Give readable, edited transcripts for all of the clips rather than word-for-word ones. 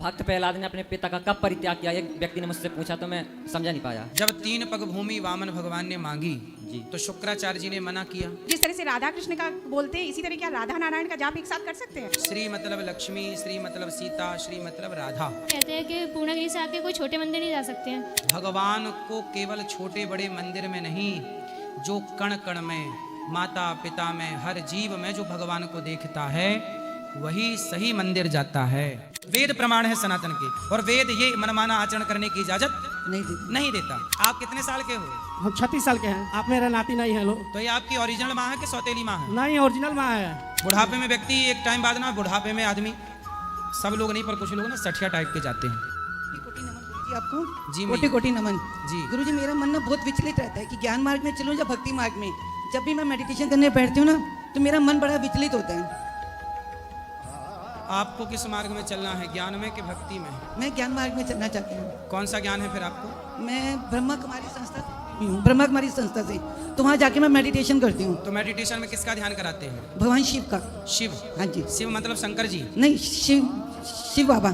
भक्त प्रहलाद ने अपने पिता का कब परित्याग किया, एक व्यक्ति ने मुझसे पूछा तो मैं समझा नहीं पाया। जब 3 पग भूमि वामन भगवान ने मांगी जी। तो शुक्राचार्य जी ने मना किया। जिस तरह से राधा कृष्ण का बोलते हैं इसी तरह क्या राधा नारायण का जाप एक साथ कर सकते हैं? श्री मतलब लक्ष्मी, श्री मतलब सीता, श्री मतलब राधा। कहते हैं कि पूर्णगिरी से आके कोई छोटे मंदिर नहीं जा सकते हैं। भगवान को केवल छोटे बड़े मंदिर में नहीं, जो कण कण में, माता पिता में, हर जीव में जो भगवान को देखता है वही सही मंदिर जाता है। वेद प्रमाण है सनातन के, और वेद ये मनमाना आचरण करने की इजाजत नहीं देता। आप कितने साल के हो? हम 36 साल के हैं। आप मेरा नाती नहीं है लो। तो ये आपकी ओरिजिनल माँ है कि सौतेली माँ है? नहीं, ओरिजिनल माँ है। बुढ़ापे में व्यक्ति एक टाइम बाद ना, बुढ़ापे में आदमी, सब लोग नहीं पर कुछ लोग ना सठिया टाइप के जाते हैं। कोटि नमन गुरुजी आपको। जी कोटि कोटि नमन जी। गुरुजी, मेरा मन ना बहुत विचलित रहता है कि ज्ञान मार्ग में चलूं या भक्ति मार्ग में। जब भी मैं मेडिटेशन करने बैठती हूँ ना तो मेरा मन बड़ा विचलित होता है। आपको किस मार्ग में चलना है, ज्ञान में कि भक्ति में? मैं ज्ञान मार्ग में चलना चाहती हूँ। कौन सा ज्ञान है फिर आपको? मैं ब्रह्मा कुमारी संस्था से हूँ, ब्रह्मा कुमारी संस्था से, तो वहाँ जाके मैं मेडिटेशन करती हूँ। तो मेडिटेशन में किसका ध्यान कराते हैं? भगवान शिव का। शिव? हाँ जी। शिव मतलब शंकर जी? नहीं, शिव बाबा।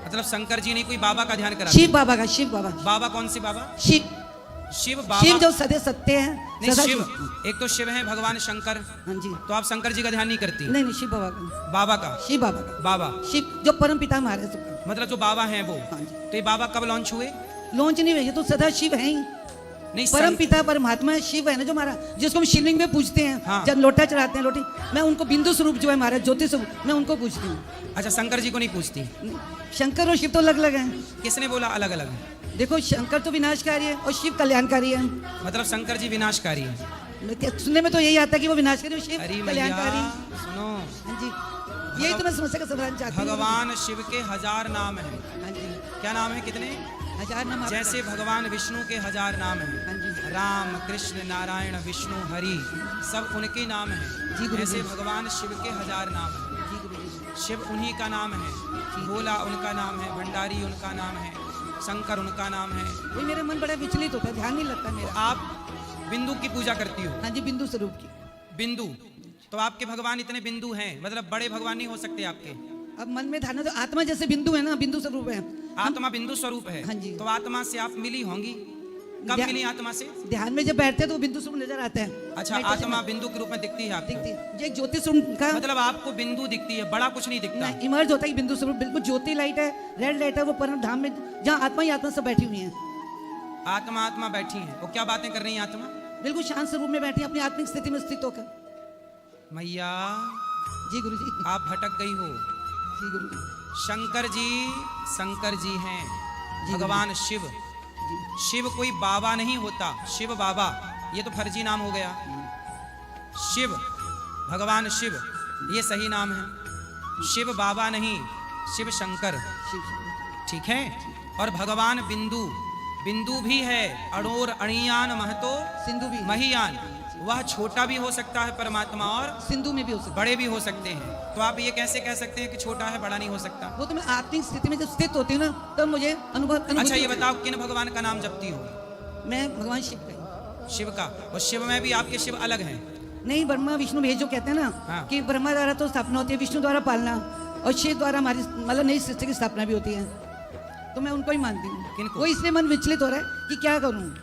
मतलब शंकर जी नहीं, कोई बाबा का ध्यान कराते शिव बाबा का। शिव बाबा। बाबा कौन सी बाबा? शिव। शिव बाबा। शिव जो सदे सत्य है। नहीं, सदा शिव एक तो शिव है भगवान शंकर। हाँ जी। तो आप शंकर जी का ध्यान नहीं करती? नहीं, शिव बाबा का। बाबा का? शिव बाबा का। बाबा शिव जो परम पिता हमारे सबका। मतलब जो बाबा हैं वो। हाँ जी। तो ये बाबा कब लॉन्च हुए? लॉन्च नहीं हुए, ये तो सदा शिव है ही। नहीं, परम पिता परमात्मा शिव है ना जो हमारा, जिसको हम शिवलिंग में पूजते हैं। हाँ। जब लोटा चढ़ाते हैं लोटे, मैं उनको बिंदु स्वरूप जो है हमारा ज्योति स्वरूप, मैं उनको पूजती हूँ। अच्छा, शंकर जी को नहीं पूछती? शंकर और शिव तो अलग अलग हैं। किसने बोला अलग अलग है? देखो, शंकर तो विनाशकारी है और शिव कल्याणकारी है। मतलब शंकर जी विनाशकारी है? सुनने में तो यही आता है कि वो विनाशकारी और शिव अरे मैया कल्याणकारी। सुनो, हाँ जी, यही तो मैं समस्या का समाधान चाहती हूँ। भगवान शिव के 1000 नाम हैं। हाँ जी। क्या नाम है? कितने? 1000 नाम। जैसे भगवान विष्णु के 1000 नाम हैं। हाँ जी। राम, कृष्ण, नारायण, विष्णु, हरि, सब उनके नाम जी हैं। गुरुजी। ऐसे भगवान शिव के 1000 नाम हैं। जी गुरुजी। शिव उन्हीं का नाम है, भोला उनका नाम है, भंडारी उनका नाम है, शंकर उनका नाम है। वही मेरा मन बड़ा विचलित होता है, ध्यान नहीं लगता तो मेरा। आप बिंदु की पूजा करती हो? हाँ जी, बिंदु स्वरूप की। बिंदु? तो आपके भगवान इतने बिंदु हैं, मतलब बड़े भगवान नहीं हो सकते आपके? अब मन में धारणा, तो आत्मा जैसे बिंदु है ना, बिंदु स्वरूप है। आत्मा बिंदु स्वरूप है। हाँ जी। तो आत्मा से आप मिली होंगी, कब मिली आत्मा से? ध्यान में जब बैठते हैं तो वो बिंदु स्वरूप नजर आता है। अच्छा, आत्मा बिंदु के रूप में दिखती है आपको? दिखती है, ये एक ज्योति स्वरूप का मतलब आपको बिंदु दिखती है, बड़ा कुछ नहीं दिखता? इमर्ज होता है कि बिंदु स्वरूप बिल्कुल ज्योति लाइट है, रेड लाइट है, वो परम धाम में जहाँ आत्मा ही आत्मा सब बैठी हुई है। आत्मा आत्मा बैठी है, वो क्या बातें कर रही है आत्मा? बिल्कुल शांत स्वरूप में बैठी है, अपनी आत्मिक स्थिति में स्थित होकर। मैया जी गुरुजी। आप भटक गई हो। जी गुरुजी। शंकर जी हैं भगवान शिव। जी। शिव कोई बाबा नहीं होता, शिव बाबा ये तो फर्जी नाम हो गया। शिव भगवान शिव ये सही नाम है, शिव बाबा नहीं, शिव शंकर, ठीक है। और भगवान बिंदु, बिंदु भी है, अणोर अणियान महतो सिंधु भी। महियान, वह छोटा भी हो सकता है परमात्मा और सिंधु में भी हो सकता बड़े भी हो सकते हैं। तो आप ये कैसे कह सकते हैं कि छोटा है बड़ा नहीं हो सकता? है। वो तो मैं आत्मिक स्थिति में जब स्थित होती हूँ ना तब मुझे अनुभूति अच्छा, ये होती है। बताओ किन भगवान का नाम जपती हो? मैं भगवान शिव का। शिव का? और शिव में भी आपके शिव अलग हैं? नहीं, ब्रह्मा विष्णु भेज जो कहते हैं ना। हाँ। कि ब्रह्मा द्वारा तो स्थापना होती है, विष्णु द्वारा पालना, और शिव द्वारा हमारी मतलब नई सृष्टि की स्थापना भी होती है। तो मैं उनको ही मानती हूँ। किनको? वो इसलिए मन विचलित हो रहा है कि क्या करूँ।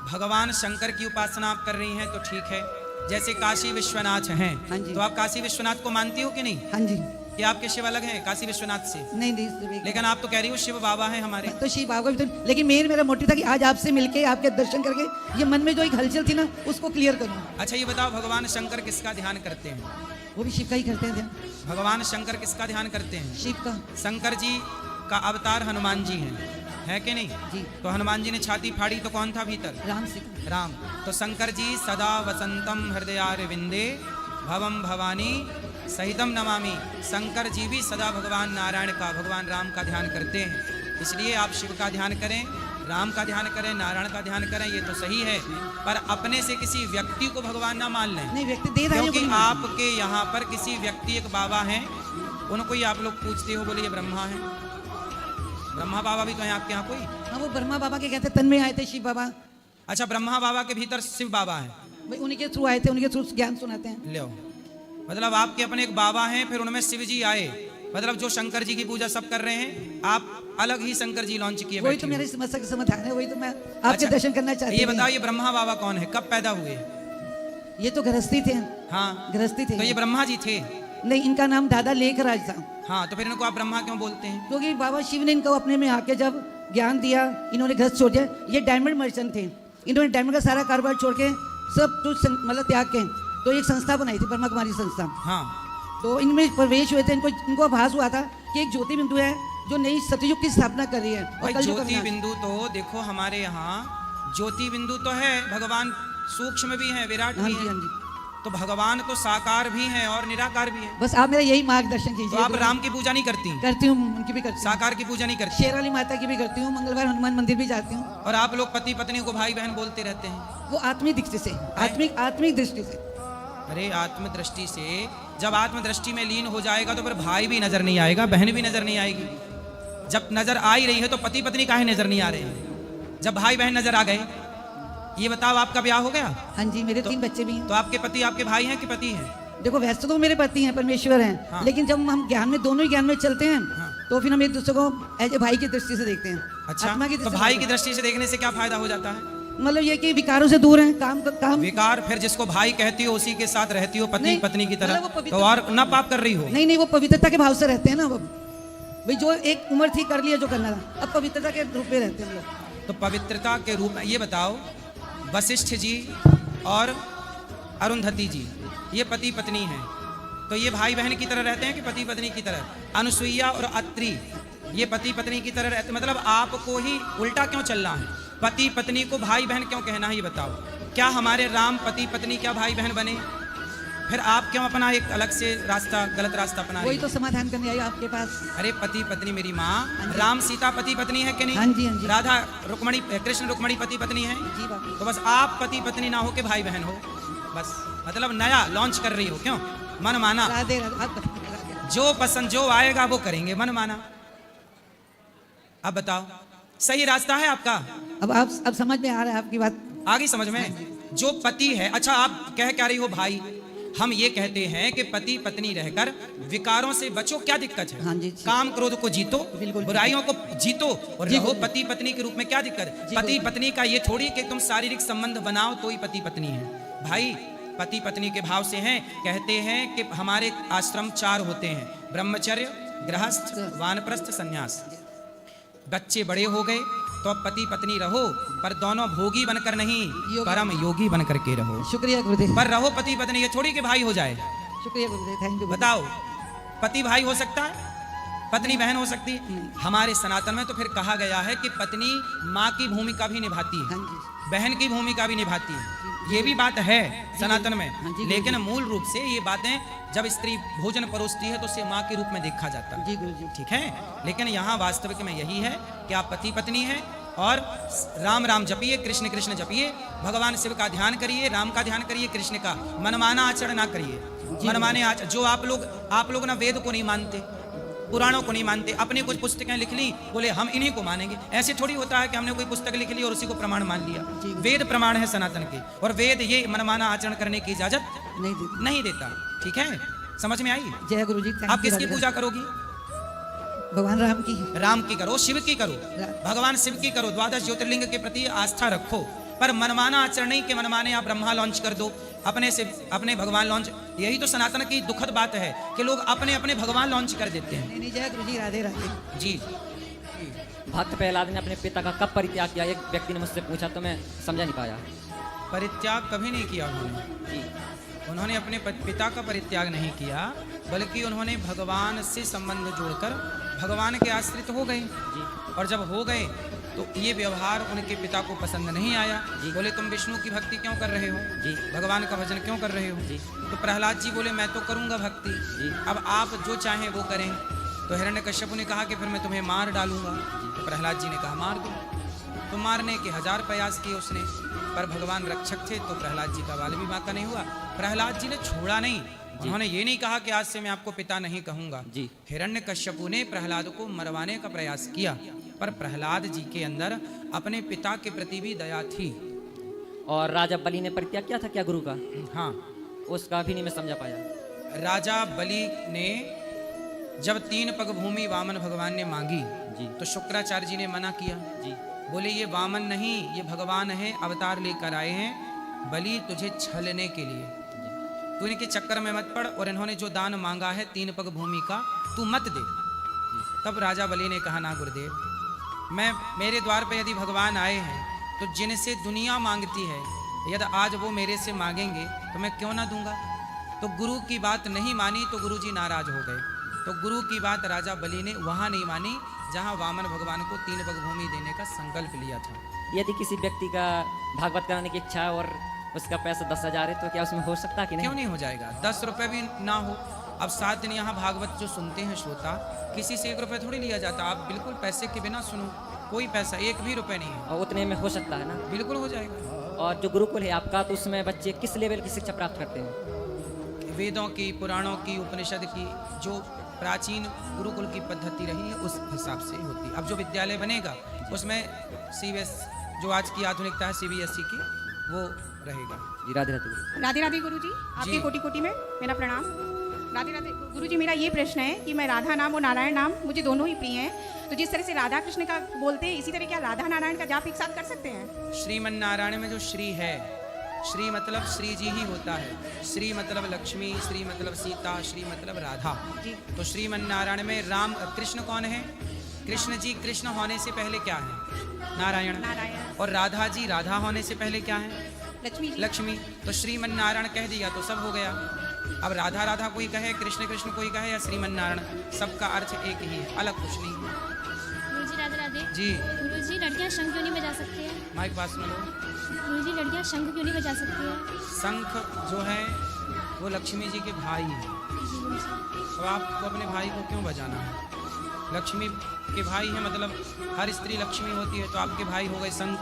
भगवान शंकर की उपासना आप कर रही हैं तो ठीक है, जैसे काशी विश्वनाथ हैं। हाँ जी। तो आप काशी विश्वनाथ को मानती हो कि नहीं? हाँ जी। कि आपके शिव अलग हैं काशी विश्वनाथ से? नहीं नहीं, लेकिन आप तो कह रही हो शिव बाबा हैं हमारे। तो शिव बाबा भी तो, लेकिन मेरा मोटिव था कि आज आपसे मिलके आपके दर्शन करके ये मन में जो एक हलचल थी ना उसको क्लियर करूँ। अच्छा, ये बताओ भगवान शंकर किसका ध्यान करते हैं? वो भी शिव का ही करते हैं ध्यान। भगवान शंकर किसका ध्यान करते हैं? शिव का। शंकर जी का अवतार हनुमान जी हैं, है कि नहीं? जी। तो हनुमान जी ने छाती फाड़ी तो कौन था भीतर? राम सिंह। राम। तो शंकर जी सदा वसंतम हृदयारविंदे भवम भवानी सहितम नमामि, शंकर जी भी सदा भगवान नारायण का, भगवान राम का ध्यान करते हैं। इसलिए आप शिव का ध्यान करें, राम का ध्यान करें, नारायण का ध्यान करें, ये तो सही है। पर अपने से किसी व्यक्ति को भगवान ना मान लें, नहीं, व्यक्ति दे रहा है क्योंकि आपके यहाँ पर किसी व्यक्ति एक बाबा हैं, उनको ही आप लोग पूछते हो, बोले ये ब्रह्मा है। ब्रह्मा बाबा भी तो हैं आपके यहाँ कोई? हाँ, वो ब्रह्मा बाबा के कहते तन में आए थे शिव बाबा। अच्छा, ब्रह्मा बाबा के भीतर शिव बाबा है? भाई उन्हीं के थ्रू आए थे, उनके थ्रू ज्ञान सुनाते हैं। लो, मतलब आपके अपने एक बाबा हैं, फिर उनमें शिव जी आए, मतलब जो शंकर जी की पूजा सब कर रहे हैं, आप अलग ही शंकर जी लॉन्च किए वही बैठे तो हो। मेरी समस्या का समाधान है, वही तो मैं आपके अच्छा, दर्शन करना चाहती ये थी। बताओ, ये ब्रह्मा बाबा कौन है, कब पैदा हुए? ये तो गृहस्थी थे। हाँ, गृहस्थी थे। तो ये ब्रह्मा जी थे। नहीं, इनका नाम दादा लेखराज था। हाँ, तो फिर इनको आप ब्रह्मा क्यों बोलते हैं? क्योंकि बाबा शिव ने इनको अपने में आके जब ज्ञान दिया, इन्होंने घर छोड़ दिया। ये डायमंड मर्चेंट थे, इन्होंने डायमंड का सारा कारोबार छोड़ के सब कुछ मतलब त्याग के तो एक संस्था बनाई थी, ब्रह्मा कुमारी संस्था। हाँ, तो इनमें प्रवेश हुए थे। इनको आभास हुआ था कि एक ज्योति बिंदु है जो नई सतयुग की स्थापना कर रही है। और भाई कलयुग का ज्योति विनाश। बिंदु तो देखो हमारे यहाँ ज्योति बिंदु तो है, भगवान सूक्ष्म भी है, विराट हाँ भी जी, है। हाँ जी। तो भगवान तो साकार भी है और निराकार भी है। बस आप मेरा यही मार्गदर्शन तो कीजिए। आप राम की पूजा नहीं करती, करती हूँ, उनकी भी करती हूँ। साकार की पूजा नहीं करती, शेर वाली माता की भी करती हूँ, मंगलवार हनुमान मंदिर भी जाती हूँ। और आप लोग पति पत्नी को भाई बहन बोलते रहते हैं। वो आत्मिक दृष्टि से, आत्मिक दृष्टि से। अरे आत्मदृष्टि से, जब आत्मदृष्टि में लीन हो जाएगा तो फिर भाई भी नजर नहीं आएगा, बहन भी नजर नहीं आएगी। जब नजर आ ही रही है तो पति पत्नी काहे नजर नहीं आ रहे हैं? जब भाई बहन नजर आ गए। ये बताओ, आपका ब्याह हो गया? हाँ जी, मेरे 3 बच्चे भी हैं। तो आपके पति आपके भाई हैं कि पति हैं? देखो, वैसे तो मेरे पति हैं, परमेश्वर हैं। हाँ। लेकिन जब हम ज्ञान में, दोनों ही ज्ञान में चलते हैं, हाँ। तो फिर हम एक दूसरे को एज ए भाई की दृष्टि से देखते हैं। अच्छा, आत्मा की तो दृष्टि भाई से की दृष्टि से देखने से क्या फायदा हो जाता है? मतलब ये कि विकारों से दूर हैं, काम विकार, फिर जिसको भाई कहती हो उसी के साथ रहती हो, पति नहीं, पत्नी की मतलब वो तरह, पवित्र- तो और ना पाप कर रही हो। नहीं, वो पवित्रता के भाव से रहते हैं ना। वो भाई जो एक उम्र थी, कर लिया जो करना था, अब पवित्रता के रूप में रहते हैं हम लोग। तो पवित्रता के रूप में ये बताओ, वशिष्ठ जी और अरुंधति जी ये पति पत्नी हैं, तो ये भाई बहन की तरह रहते हैं कि पति पत्नी की तरह? अनुसुईया और अत्रि ये पति पत्नी की तरह रहते, मतलब आपको ही उल्टा क्यों चलना है? पति पत्नी को भाई बहन क्यों कहना है, ये बताओ। क्या हमारे राम पति पत्नी क्या भाई बहन बने? फिर आप क्यों अपना एक अलग से रास्ता, गलत रास्ता अपना रही वही हो? तो समाधान करने आई आपके पास। अरे पति पत्नी, मेरी माँ, राम सीता पति पत्नी है कि नहीं? हाँ जी, हाँ जी। राधा रुक्मणी, कृष्ण रुक्मणी पति पत्नी है। जी बाबा। तो बस आप पति पत्नी ना हो के भाई बहन हो, बस। मतलब नया लॉन्च कर रही हो, क्यों? मन माना, राधे राधे, आप बताइए, राधे। जो पसंद जो आएगा वो करेंगे, मन माना। अब बताओ, सही रास्ता है आपका? अब समझ में आ रहा है आपकी बात। आ गई समझ में? जो पति है, अच्छा आप कह क्या रही हो भाई? हम ये कहते हैं कि पति पत्नी रहकर विकारों से बचो, क्या दिक्कत है? हाँ जी। काम क्रोध को जीतो, बिल्कुल। बुराइयों को जीतो और जी, रहो बिल्कुल। पति पत्नी के रूप में, क्या दिक्कत है? जी, पति बिल्कुल। पत्नी का ये थोड़ी कि तुम शारीरिक संबंध बनाओ तो ही पति पत्नी है। भाई पति पत्नी के भाव से हैं। कहते हैं कि हमारे आश्रम 4 होते हैं, ब्रह्मचर्य, गृहस्थ, वानप्रस्थ, संन्यास। बच्चे बड़े हो गए तो अब पति पत्नी रहो, पर दोनों भोगी बनकर नहीं, योगी। परम योगी बनकर के रहो। शुक्रिया गुरुदेव, पर रहो पति पत्नी, ये थोड़ी कि भाई हो जाए। शुक्रिया गुरुदेव, थैंक यू। बताओ, पति भाई हो सकता है, पत्नी बहन हो सकती है? हमारे सनातन में तो फिर कहा गया है कि पत्नी माँ की भूमिका भी निभाती है, हाँ जी। बहन की भूमिका भी निभाती है। ये भी बात है सनातन में, हाँ जी, लेकिन मूल रूप से ये बातें जब स्त्री भोजन परोसती है तो उसे माँ के रूप में देखा जाता है। जी गुरुजी। ठीक है, लेकिन यहाँ वास्तविक में यही है कि आप पति पत्नी हैं और राम राम जपिए, कृष्ण कृष्ण जपिए, भगवान शिव का ध्यान करिए, राम का ध्यान करिए, कृष्ण का। मनमाना आचरण ना करिए, मनमाने आचरण। जो आप लोग ना वेद को नहीं मानते, पुराणों को नहीं मानते, अपनी कुछ पुस्तकें लिख ली, बोले हम इन्हीं को मानेंगे। ऐसे थोड़ी होता है कि हमने कोई पुस्तक लिख ली और उसी को प्रमाण मान लिया। वेद प्रमाण है सनातन के, और वेद ये मनमाना आचरण करने की इजाजत नहीं देती। नहीं देता। ठीक है, समझ में आई? जय गुरुजी। thank आप you, किसकी राधे पूजा करोगी? राधे। भगवान राम की। राम की करो, शिव की करो, भगवान शिव की करो, 12 ज्योतिर्लिंग के प्रति आस्था रखो, पर मनमाना आचरण नहीं कि मनमाने आप ब्रह्मा लॉन्च कर दो, अपने से अपने भगवान लॉन्च। यही तो सनातन की दुखद बात है कि लोग अपने अपने भगवान लॉन्च कर देते हैं। नहीं, जय गुरुजी, राधे राधे। जी, भक्त प्रहलाद ने अपने पिता का कब परित्याग किया? एक व्यक्ति ने मुझसे पूछा तो मैं समझा नहीं पाया। परित्याग कभी नहीं किया उन्होंने। जी, उन्होंने अपने पिता का परित्याग नहीं किया, बल्कि उन्होंने भगवान से संबंध जोड़कर भगवान के आश्रित हो गए। जी, और जब हो गए तो ये व्यवहार उनके पिता को पसंद नहीं आया। बोले तुम विष्णु की भक्ति क्यों कर रहे हो, जी, भगवान का भजन क्यों कर रहे हो? जी, तो प्रहलाद जी बोले मैं तो करूंगा भक्ति, जी। अब आप जो चाहें वो करें। तो हिरण्यकश्यप ने कहा कि फिर मैं तुम्हें मार डालूंगा। तो प्रहलाद जी ने कहा मार दो। तो मारने के 1000 प्रयास किए उसने, पर भगवान रक्षक थे तो प्रहलाद जी का बाल भी बांका नहीं हुआ। प्रहलाद जी ने छोड़ा नहीं, उन्होंने ये नहीं कहा कि आज से मैं आपको पिता नहीं कहूंगा। जी। हिरण्यकश्यप ने प्रहलाद को मरवाने का प्रयास किया, पर प्रहलाद जी के अंदर अपने पिता के प्रति भी दया थी। और राजा बलि ने परित्याग किया था क्या गुरु का? हाँ, उसका भी नहीं मैं समझा पाया। राजा बलि ने जब 3 पग भूमि वामन भगवान ने मांगी जी तो शुक्राचार्य जी ने मना किया। जी बोले ये वामन नहीं, ये भगवान है, अवतार लेकर आए हैं बलि तुझे छलने के लिए। तू इनके चक्कर में मत पड़, और इन्होंने जो दान मांगा है 3 पग भूमि का तू मत दे। तब राजा बलि ने कहा ना गुरुदेव, मैं मेरे द्वार पे यदि भगवान आए हैं तो जिनसे दुनिया मांगती है यदि आज वो मेरे से मांगेंगे तो मैं क्यों ना दूंगा। तो गुरु की बात नहीं मानी तो गुरुजी नाराज हो गए। तो गुरु की बात राजा बलि ने वहां नहीं मानी जहां वामन भगवान को 3 पग भूमि देने का संकल्प लिया था। यदि किसी व्यक्ति का भागवत कराने की इच्छा है और उसका पैसा 10,000 है तो क्या उसमें हो सकता है कि क्यों नहीं? नहीं हो जाएगा? 10 रुपए भी ना हो। अब 7 दिन यहाँ भागवत जो सुनते हैं श्रोता, किसी से 1 रुपए थोड़ी लिया जाता। आप बिल्कुल पैसे के बिना सुनो, कोई पैसा 1 भी रुपए नहीं है, और उतने में हो सकता है ना। बिल्कुल हो जाएगा। और जो गुरुकुल है आपका, तो उसमें बच्चे किस लेवल की शिक्षा प्राप्त करते हैं? वेदों की, पुराणों की, उपनिषद की जो प्राचीन गुरुकुल की पद्धति रही है उस हिसाब से होती है। अब जो विद्यालय बनेगा उसमें CBS जो आज की आधुनिकता है CBSE की वो रहेगा। जी राधे राधे गुरु। राधे राधे गुरु जी, आपके जी। कोटि कोटि में मेरा प्रणाम। राधे राधे गुरु जी, मेरा ये प्रश्न है कि मैं राधा नाम और नारायण नाम मुझे दोनों ही प्रिय हैं, तो जिस तरह से राधा कृष्ण का बोलते हैं इसी तरह क्या राधा नारायण का जाप एक साथ कर सकते हैं? श्रीमन नारायण में जो श्री है, श्री मतलब श्री जी ही होता है। श्री मतलब लक्ष्मी, श्री मतलब सीता, श्री मतलब राधा। जी। तो श्रीमन नारायण में राम कृष्ण कौन है? कृष्ण जी कृष्ण होने से पहले क्या है? नारायण। नारायण। और राधा जी राधा होने से पहले क्या है? लक्ष्मी जी। लक्ष्मी। तो श्रीमन नारायण कह दिया तो सब हो गया। अब राधा राधा कोई कहे, कृष्ण कृष्ण कोई कहे या श्रीमन नारायण, सबका अर्थ एक ही है, अलग कुछ नहीं है। गुरुजी राधे राधे। जी गुरुजी लड़कियां शंख क्यों नहीं बजा सकती है? माइक पास में लो। गुरुजी लड़कियां शंख क्यों नहीं बजा सकती है? शंख जो है वो लक्ष्मी जी के भाई हैं। जी गुरुजी। अब आपको अपने भाई को क्यों बजाना है? लक्ष्मी के भाई है, मतलब हर स्त्री लक्ष्मी होती है, तो आपके भाई हो गए शंख,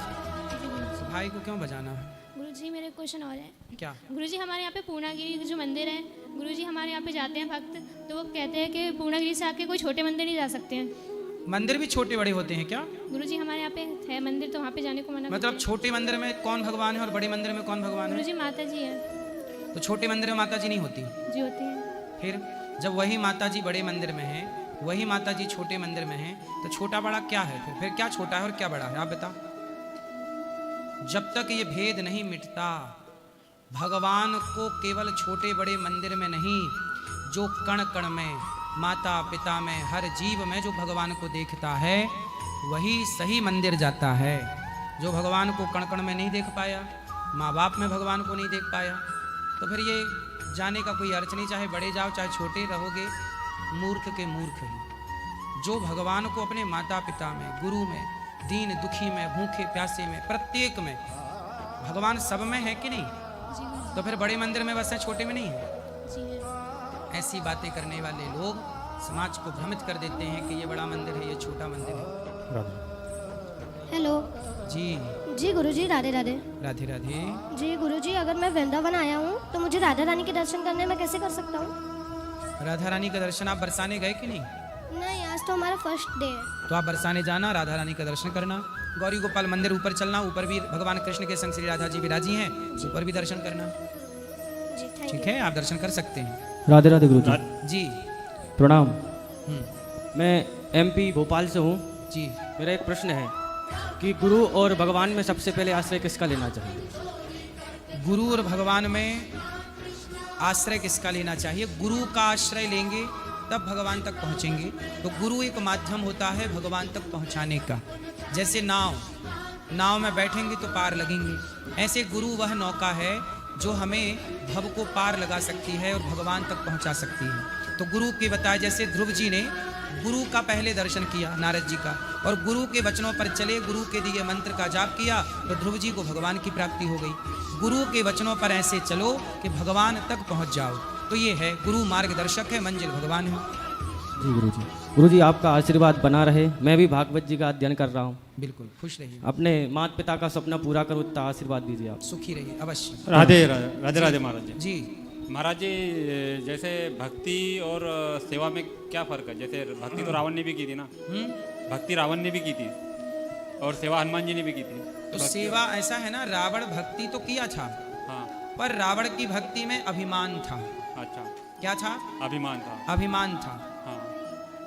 जी गुरुजी। तो भाई को क्यों बजाना है? गुरुजी मेरे क्वेश्चन और है। क्या? गुरुजी हमारे यहाँ पे पूर्णागिरी जो मंदिर है, गुरुजी हमारे यहाँ पे जाते हैं भक्त, तो वो कहते हैं कि पूर्णागिरी से आके कोई छोटे मंदिर नहीं जा सकते हैं। मंदिर भी छोटे बड़े होते हैं क्या? गुरुजी हमारे यहाँ पे है मंदिर, तो वहाँ पे जाने को मना करते मतलब छोटे मंदिर में कौन भगवान है और बड़े मंदिर में कौन हैं। भगवान है? गुरुजी माता जी है। तो छोटे मंदिर में माता जी नहीं होती। जी होती है। फिर जब वही माता जी बड़े मंदिर में है, वही माता जी छोटे मंदिर में है, तो छोटा बड़ा क्या है? फिर क्या छोटा है और क्या बड़ा है आप बताओ। जब तक ये भेद नहीं मिटता, भगवान को केवल छोटे बड़े मंदिर में नहीं, जो कण कण में, माता पिता में, हर जीव में जो भगवान को देखता है वही सही मंदिर जाता है। जो भगवान को कण कण में नहीं देख पाया, माँ बाप में भगवान को नहीं देख पाया, तो फिर ये जाने का कोई अर्थ नहीं। चाहे बड़े जाओ चाहे छोटे, रहोगे मूर्ख के मूर्ख ही। जो भगवान को अपने माता पिता में, गुरु में, दीन दुखी में, भूखे प्यासे में, प्रत्येक में, भगवान सब में है कि नहीं? जी गुरुजी। तो फिर बड़े मंदिर में बस है, छोटे में नहीं है। जी है। ऐसी बातें करने वाले लोग समाज को भ्रमित कर देते हैं कि ये बड़ा मंदिर है, ये छोटा मंदिर है। हेलो जी जी गुरुजी राधे राधे। राधे राधे। जी गुरुजी, अगर मैं वृंदावन आया हूँ तो मुझे राधा रानी के दर्शन करने में कैसे कर सकता हूँ? राधा रानी का दर्शन आप बरसाने गए कि नहीं? नहीं, आज तो हमारा फर्स्ट डे है। तो आप बरसाने जाना, राधा रानी का दर्शन करना। गौरी गोपाल मंदिर ऊपर चलना, ऊपर भी भगवान कृष्ण के संग श्री राधा जी विराजी हैं, ऊपर भी दर्शन करना। जी थैंक ठीक है, आप दर्शन कर सकते हैं। राधे राधे गुरुजी। जी प्रणाम। हम्म, मैं MP भोपाल से हूँ। जी मेरा एक प्रश्न है कि गुरु और भगवान में सबसे पहले आश्रय किसका लेना चाहिए? गुरु और भगवान में आश्रय किसका लेना चाहिए? गुरु का आश्रय लेंगे तब भगवान तक पहुँचेंगे। तो गुरु एक माध्यम होता है भगवान तक पहुँचाने का। जैसे नाव में बैठेंगे तो पार लगेंगे, ऐसे गुरु वह नौका है जो हमें भव को पार लगा सकती है और भगवान तक पहुँचा सकती है। तो गुरु के बताए, जैसे ध्रुव जी ने गुरु का पहले दर्शन किया, नारद जी का, और गुरु के वचनों पर चले, गुरु के दिए मंत्र का जाप किया, तो ध्रुव जी को भगवान की प्राप्ति हो गई। गुरु के वचनों पर ऐसे चलो कि भगवान तक पहुंच जाओ। तो ये है, गुरु मार्गदर्शक है, मंजिल भगवान है। जी गुरुजी। गुरुजी आपका आशीर्वाद बना रहे। मैं भी भागवत जी का अध्ययन कर रहा हूँ। बिल्कुल, खुश रहिए, अपने माता पिता का सपना पूरा करो, इतना आशीर्वाद दीजिए आप। सुखी रहिए अवश्य। राधे राधे राधे महाराज जी। जी महाराज जी, जैसे भक्ति और सेवा में क्या फर्क है? जैसे भक्ति तो रावण ने भी की थी ना, भक्ति रावण ने भी की थी और सेवा हनुमान जी ने भी की थी। तो सेवा ऐसा है ना, रावण भक्ति तो किया था, हाँ। पर रावण की भक्ति में अभिमान था। अच्छा, क्या था? अभिमान था। अभिमान था। हाँ।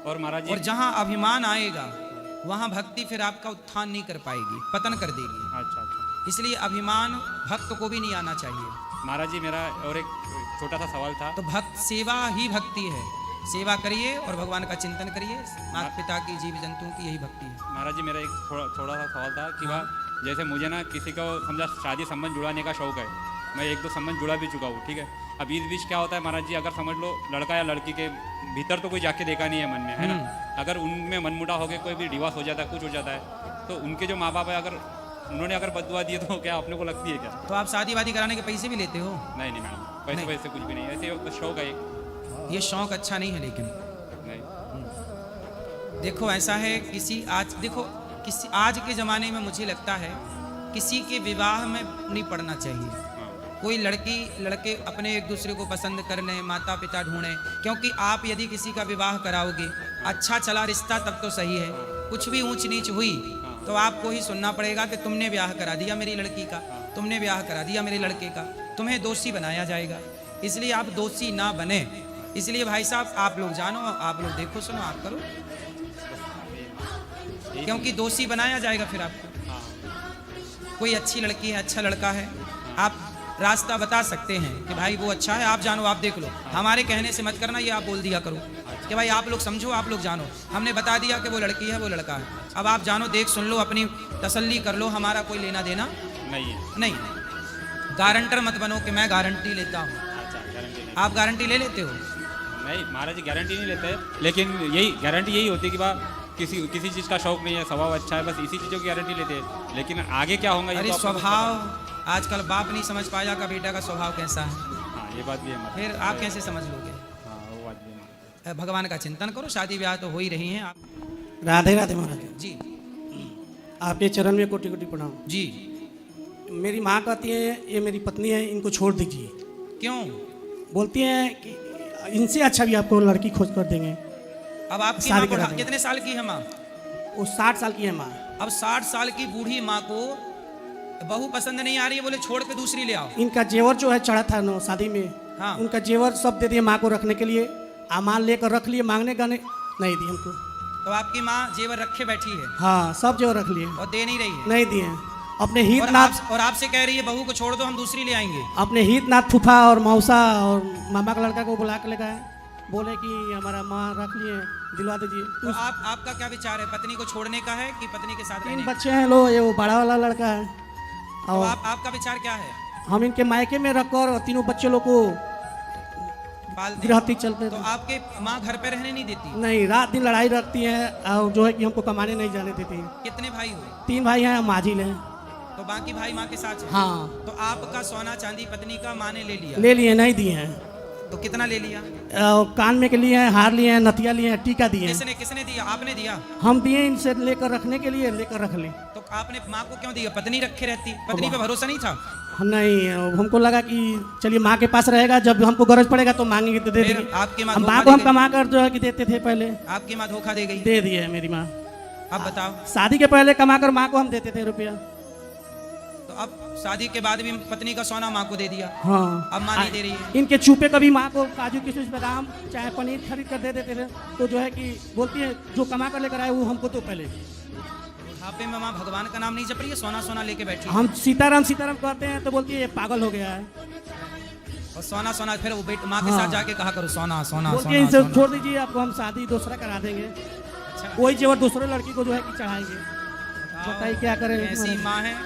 और महाराज जी और जहाँ अभिमान आएगा वहाँ भक्ति फिर आपका उत्थान नहीं कर पाएगी, पतन कर देगी। अच्छा अच्छा इसलिए अभिमान भक्त को भी नहीं आना चाहिए। महाराज जी मेरा और एक छोटा सा सवाल था। तो भक्त सेवा ही भक्ति है, सेवा करिए और भगवान का चिंतन करिए, माता पिता की, जीव जंतुओं की, यही भक्ति है। महाराज जी मेरा एक थोड़ा सा सवाल था कि वह जैसे मुझे ना किसी को समझा शादी संबंध जुड़ाने का शौक है, मैं एक दो संबंध जुड़ा भी चुका हूँ, ठीक है। अब इस बीच क्या होता है महाराज जी, अगर समझ लो लड़का या लड़की के भीतर तो कोई जाके देखा नहीं है मन में, है ना, अगर उनमें मनमुटा हो गया, कोई भी डिवोर्स हो जाता है, कुछ हो जाता है, तो उनके जो माँ बाप है अगर उन्होंने अगर बददुआ दिए तो क्या अपने को लगती है क्या? तो आप शादी वादी कराने के पैसे भी लेते हो? नहीं नहीं मैडम, पैसे वैसे कुछ भी नहीं, ऐसे कुछ शौक है एक। ये शौक अच्छा नहीं है लेकिन नहीं देखो ऐसा है, किसी आज के ज़माने में मुझे लगता है किसी के विवाह में नहीं पड़ना चाहिए। कोई लड़के अपने एक दूसरे को पसंद कर लें, माता पिता ढूंढें, क्योंकि आप यदि किसी का विवाह कराओगे, अच्छा चला रिश्ता तब तो सही है, कुछ भी ऊंच नीच हुई तो आपको ही सुनना पड़ेगा कि तुमने ब्याह करा दिया मेरी लड़की का, तुमने ब्याह करा दिया मेरे लड़के का, तुम्हें दोषी बनाया जाएगा। इसलिए आप दोषी ना बने। इसलिए भाई साहब आप लोग जानो, आप लोग देखो सुनो, आप करो, क्योंकि दोषी बनाया जाएगा फिर आपको। कोई अच्छी लड़की है, अच्छा लड़का है, आप रास्ता बता सकते हैं कि भाई वो अच्छा है, आप जानो, आप देख लो, हमारे कहने से मत करना, ये आप बोल दिया करो कि भाई आप लोग समझो, आप लोग जानो, हमने बता दिया कि वो लड़की है, वो लड़का है, अब आप जानो, देख सुन लो, अपनी तसल्ली कर लो, हमारा कोई लेना देना नहीं है। नहीं। गारंटर मत बनो कि मैं गारंटी लेता हूँ। अच्छा गारंटी आप गारंटी ले लेते हो? नहीं महाराज जी गारंटी नहीं लेते, लेकिन यही गारंटी यही होती है कि किसी चीज़ का शौक नहीं है, स्वभाव अच्छा है, बस इसी चीज़ों की गारंटी लेते हैं, लेकिन आगे क्या होगा ये अरे तो आपको स्वभाव आजकल बाप नहीं समझ पाया का बेटा का स्वभाव कैसा है, हाँ ये बात भी है, फिर आप कैसे समझ लोगे? हाँ वो बात भी है। भगवान का चिंतन करो, शादी ब्याह तो हो ही रही हैं आप। राधे राधे महाराज, जी आपके चरण में कोटि कोटि प्रणाम। जी। मेरी माँ कहती है ये मेरी पत्नी है, इनको छोड़ दीजिए। क्यों? बोलती हैं कि इनसे अच्छा भी आपको लड़की खोज कर देंगे। अब आपकी शादी माँ करा देंगे। कितने साल की है माँ? वो 60 साल की है माँ। अब 60 साल की बूढ़ी माँ को बहू पसंद नहीं आ रही है, बोले छोड़ के दूसरी ले आओ। इनका जेवर जो है चढ़ा था ना शादी में, हाँ। उनका जेवर सब दे दिए माँ को रखने के लिए, माल लेकर रख लिए, मांगने का नहीं दी हमको। तो आपकी माँ जेवर रखे बैठी है? हाँ सब जेवर रख लिए, और दे नहीं रही है? नहीं दिए। अपने हितनाथ और आपसे कह रही है बहू को छोड़ दो, हम दूसरी ले आएंगे। अपने हितनाथ फूफा और मौसा और मामा का लड़का को बुला के ले गए, बोले कि हमारा माँ रख लिए, दिलवा दीजिए। तो आपका क्या विचार है, पत्नी को छोड़ने का है कि पत्नी के साथ 3 रहने का? बच्चे हैं लो, ये वो बड़ा वाला लड़का है, तो और आपका विचार क्या है? हम इनके मायके में रखकर 3 बच्चे लोग को पालते? गृहस्थी चलते। तो आपके माँ घर पे रहने नहीं देती? नहीं, रात दिन लड़ाई रखती है, और जो है कि हमको कमाने नहीं जाने देती है। कितने भाई हो? 3 भाई हैं, हम माजिल हैं। तो बाकी भाई माँ के साथ है? हाँ। तो आपका सोना चांदी पत्नी का माँ ने ले लिया? ले लिए, नहीं दिए हैं। तो कितना ले लिया? कान में के लिए हैं, हार लिए हैं, नथिया लिए हैं, टीका दिए हैं। किसने दिया? आपने दिया? हम दिए इनसे लेकर रखने के लिए, लेकर रख ले। तो आपने माँ को क्यों दिया? पत्नी रखे रहती, पत्नी पे भरोसा नहीं था? नहीं, हमको लगा कि चलिए माँ के पास रहेगा, जब हमको गरज पड़ेगा तो मांगेंगे तो दे फिर देंगे। आपकी माँ हम धोखा माँ को दे हम गई? कमा कर जो है कि देते थे पहले। आपकी माँ धोखा दे गई? दे दिए है मेरी माँ। अब बताओ। शादी के पहले कमा कर माँ को हम देते थे रुपया। तो अब शादी के बाद भी पत्नी का सोना माँ को दे दिया? हाँ। अब माँ नहीं दे रही है? इनके चूपे कभी माँ को काजू किशमिश बादाम चाहे पनीर खरीद कर दे देते थे, तो जो है कि बोलती है जो कमा कर लेकर आए वो हमको तो पहले। बुढ़ापे में माँ भगवान का नाम नहीं जप रही है, सोना लेके बैठी है। हम सीताराम सीताराम कहते हैं तो बोलती है ये पागल हो गया है, और सोना फिर वो माँ के हाँ। साथ जाके कहा करो सोना बोलती है इनसे छोड़ दीजिए, आपको हम शादी दूसरा करा देंगे। अच्छा। वही जेवर दूसरे लड़की को जो है कि चढ़ाएंगे। बताइए क्या करें। ऐसी माँ है।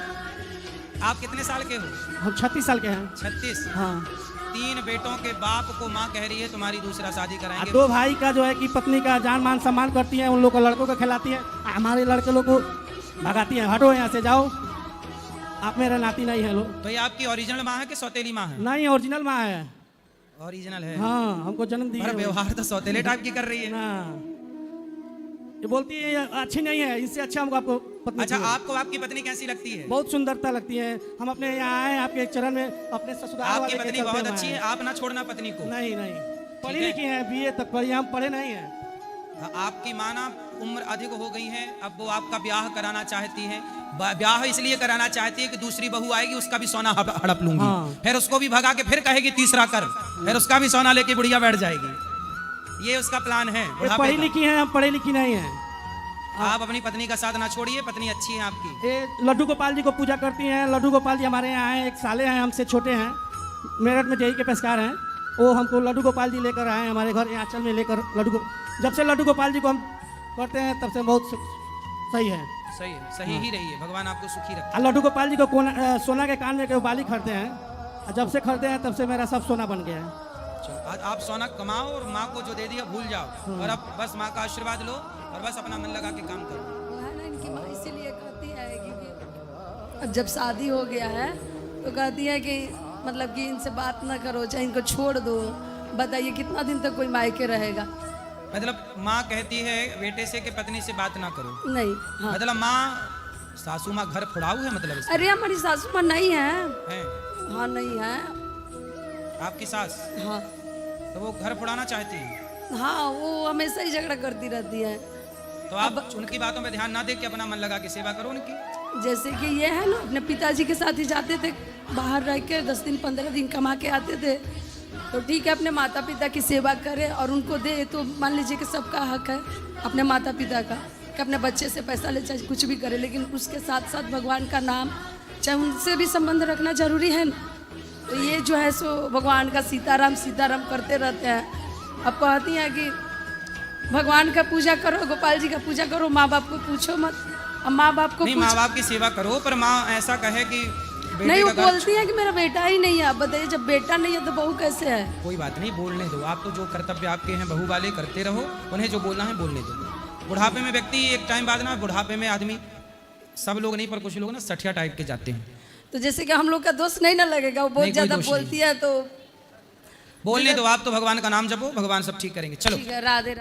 आप कितने साल के हो? हम 36 साल के हैं। 36? हाँ। 3 बेटों के बाप को माँ कह रही है तुम्हारी दूसरा शादी कराएंगे। 2 भाई का जो है कि पत्नी का जान मान सम्मान करती है, उन लोग को लड़कों को खिलाती है, हमारे लड़के लोग को भगाती है, हटो यहाँ से जाओ, आप मेरा नाती नहीं है लो। तो ये आपकी ओरिजिनल माँ है कि सौतेली माँ है? नहीं, ओरिजिनल माँ है। ओरिजिनल है? हाँ, हमको जन्म दी पर है। व्यवहार तो सौतेले टाइप की कर रही है ना, ये बोलती है ये अच्छी नहीं है, इससे अच्छा हमको आपको पत्नी अच्छा, चाहिए। आपको आपकी पत्नी कैसी लगती है? बहुत सुंदरता लगती है। हम अपने यहाँ आए आपके चरण में, अपने ससुराल आपकी वाले के पत्नी चलते बहुत हम अच्छी आए। है, आप ना छोड़ना पत्नी को। नहीं, पढ़ी है। लिखी है, BA तक पढ़ी, हम पढ़े नहीं है। आपकी माँ ना उम्र अधिक हो गई है, अब वो आपका ब्याह कराना चाहती है। ब्याह इसलिए कराना चाहती है कि दूसरी बहू आएगी, उसका भी सोना हड़प लूंगी। हाँ। फिर उसको भी भगा के फिर कहेगी तीसरा कर, फिर उसका भी सोना लेके बुढ़िया बैठ जाएगी। ये उसका प्लान है ये बुढ़ापे पढ़ी का। लिखी हैं, हम पढ़े लिखी नहीं हैं। आप अपनी पत्नी का साथ ना छोड़िए, पत्नी अच्छी है आपकी। ये लड्डू गोपाल जी को पूजा करती हैं। लड्डू गोपाल जी हमारे यहाँ हैं, एक साले हैं, हमसे छोटे हैं, मेरठ में जेई के पेशकार हैं। वो हमको लड्डू गोपाल जी लेकर आए हमारे घर, यहाँ आंचल में लेकर जब से लड्डू गोपाल जी को हम करते हैं तब से बहुत सही है। सही है, सही ही रही है, भगवान आपको सुखी रखे। लड्डू गोपाल जी को सोना के कान में के बाली खरीदते हैं, और जब से खरीदे हैं तब से मेरा सब सोना बन गया है। आज आप सोना कमाओ और माँ को जो दे दिया भूल जाओ, और अब बस माँ का आशीर्वाद लो और बस अपना मन लगा के काम करो। है ना, इनकी माँ इसीलिए कहती है क्योंकि जब शादी हो गया है तो कहती है कि मतलब कि इनसे बात ना करो, चाहे इनको छोड़ दो। बताइए कितना दिन तक कोई मायके रहेगा। मतलब माँ कहती है बेटे से कि पत्नी से बात ना करो। नहीं, हाँ। मतलब माँ सासू माँ घर फुड़ाऊ है मतलब इसका? अरे हमारी सासू माँ नहीं है। है? हाँ नहीं है। आपकी सास? हाँ। तो वो घर फुड़ाना चाहती है? हाँ, वो हमेशा ही झगड़ा करती रहती है। तो आप उनकी बातों में ध्यान ना दे के अपना मन लगा के सेवा करो उनकी। जैसे कि ये है ना, अपने पिताजी के साथ ही जाते थे बाहर रह के, 10 दिन 15 दिन कमा के आते थे। तो ठीक है, अपने माता पिता की सेवा करे और उनको दे, तो मान लीजिए कि सबका हक है अपने माता पिता का कि अपने बच्चे से पैसा ले, चाहे कुछ भी करे, लेकिन उसके साथ साथ भगवान का नाम, चाहे उनसे भी संबंध रखना जरूरी है ना। तो ये जो है सो भगवान का सीताराम सीताराम करते रहते हैं। अब कहती हैं कि भगवान का पूजा करो, गोपाल जी का पूजा करो, माँ बाप को पूछो मत। अब माँ बाप को नहीं, माँ बाप की सेवा करो, पर माँ ऐसा कहे कि नहीं, वो बोलती है कि मेरा बेटा ही नहीं है। अब बताइए, जब बेटा नहीं है तो बहू कैसे है? कोई बात नहीं, बोलने दो। आप तो जो कर्तव्य आपके हैं बहू वाले करते रहो, उन्हें जो बोलना है बोलने दो। बुढ़ापे में व्यक्ति एक टाइम बाद ना, बुढ़ापे में आदमी, सब लोग नहीं पर कुछ लोग ना सठिया टाइप के जाते हैं। तो जैसे कि हम लोग का दोस्त नहीं ना लगेगा, वो बहुत ज्यादा बोलती है तो बोलने दो। आप तो भगवान का नाम जपो, भगवान सब ठीक करेंगे। चलो ठीक है, राधे राधे।